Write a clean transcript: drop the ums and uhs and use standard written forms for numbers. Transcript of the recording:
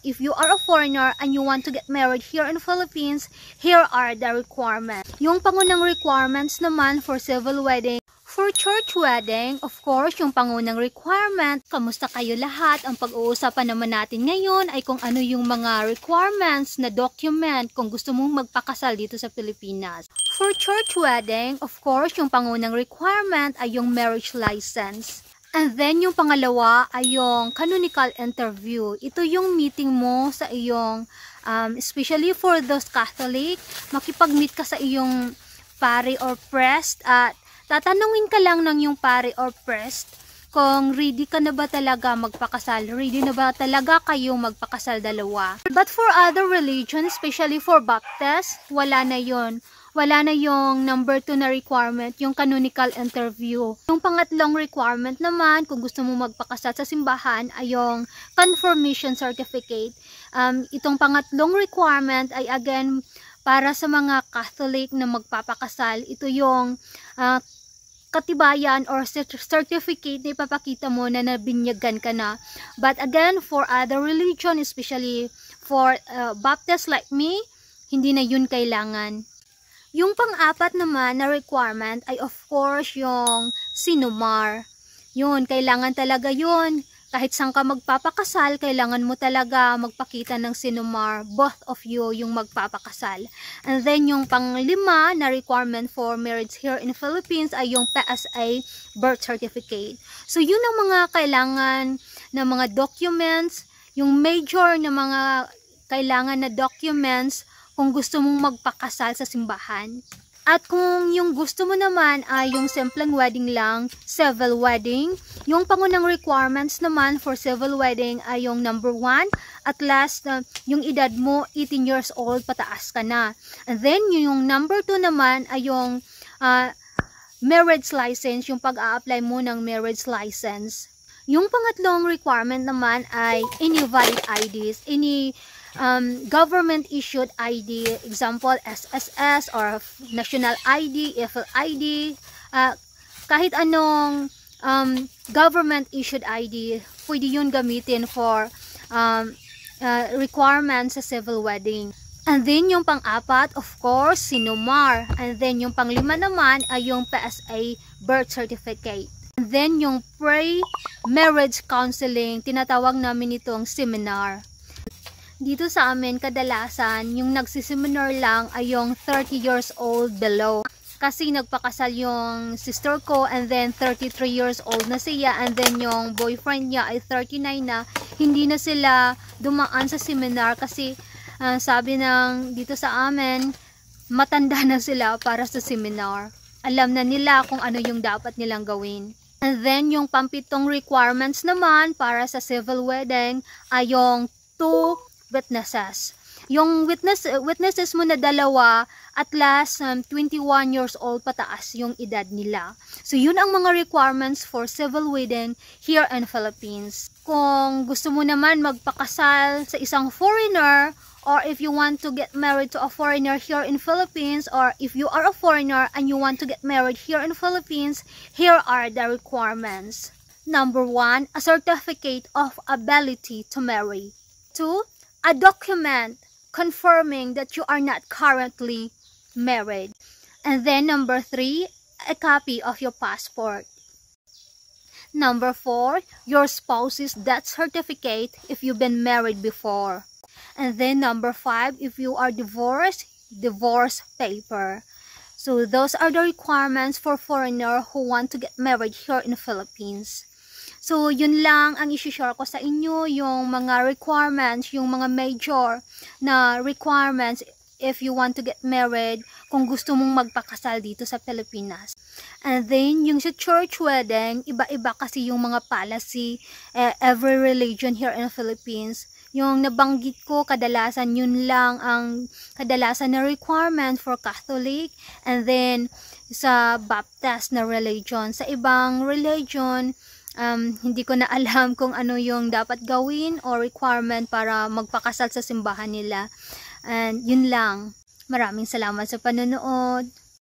if you are a foreigner and you want to get married here in Philippines, here are the requirements. Yung pangunang requirements naman for civil wedding. For church wedding, of course, yung pangunang requirement, kamusta kayo lahat? Ang pag-uusapan naman natin ngayon ay kung ano yung mga requirements na document kung gusto mong magpakasal dito sa Pilipinas. For church wedding, of course, yung pangunang requirement ay yung marriage license. And then, yung pangalawa ay yung canonical interview. Ito yung meeting mo sa iyong, especially for those Catholic, makipag-meet ka sa iyong pari or priest at tatanungin ka lang ng yung pari or priest kung ready ka na ba talaga magpakasal, ready na ba talaga kayong magpakasal dalawa. But for other religions, especially for Baptist, wala na yon. Wala na yung number 2 na requirement, yung canonical interview. Yung pangatlong requirement naman, kung gusto mo magpakasal sa simbahan, ay yung confirmation certificate. Itong pangatlong requirement ay again, para sa mga Catholic na magpapakasal, ito yung katibayan or certificate na ipapakita mo na nabinyagan ka na. But again, for other religion, especially for Baptist like me, hindi na yun kailangan. Yung pang-apat naman na requirement ay of course yung sinumar. Yun, kailangan talaga yun. Kahit saan ka magpapakasal, kailangan mo talaga magpakita ng sinumar. Both of you yung magpapakasal. And then yung pang-lima na requirement for marriage here in Philippines ay yung PSA birth certificate. So yun ang mga kailangan na mga documents, yung major na mga kailangan na documents kung gusto mong magpakasal sa simbahan. At kung yung gusto mo naman ay yung simpleng wedding lang, civil wedding, yung pangunang requirements naman for civil wedding ay yung number 1, at last, yung edad mo, 18 years old, pataas ka na. And then, yung number 2 naman ay yung marriage license, yung pag-a-apply mo ng marriage license. Yung pangatlong requirement naman ay any valid IDs, any government issued ID, example SSS or national ID, EFL ID, kahit anong government issued ID, pwede yun gamitin for requirements sa civil wedding. And then yung pang-apat, of course, sinumar. And then yung pang-lima naman ay yung PSA birth certificate. And then yung pre-marriage counseling, tinatawag namin itong seminar. Dito sa amin, kadalasan, yung nagsiseminar lang ay yung 30 years old below. Kasi nagpakasal yung sister ko and then 33 years old na siya and then yung boyfriend niya ay 39 na. Hindi na sila dumaan sa seminar kasi sabi ng dito sa amin, matanda na sila para sa seminar. Alam na nila kung ano yung dapat nilang gawin. And then yung pampitong requirements naman para sa civil wedding ay yung 2 witnesses. Yung witnesses mo na dalawa, at last 21 years old pataas yung edad nila. So yun ang mga requirements for civil wedding here in Philippines. Kung gusto mo naman magpakasal sa isang foreigner, or if you want to get married to a foreigner here in Philippines, or if you are a foreigner and you want to get married here in Philippines, here are the requirements. Number 1, a certificate of ability to marry. 2, a document confirming that you are not currently married. And then number 3, a copy of your passport. Number 4, your spouse's death certificate if you've been married before. And then number 5, if you are divorced, divorce paper. So those are the requirements for foreigner who want to get married here in the Philippines. So, yun lang ang isi-share ko sa inyo, yung mga requirements, yung mga major na requirements if you want to get married, kung gusto mong magpakasal dito sa Pilipinas. And then, yung sa church wedding, iba-iba kasi yung mga policy, every religion here in the Philippines. Yung nabanggit ko, kadalasan yun lang ang kadalasan na requirement for Catholic, and then sa Baptist na religion. Sa ibang religion, hindi ko na alam kung ano yung dapat gawin o requirement para magpakasal sa simbahan nila. And yun lang. Maraming salamat sa panonood.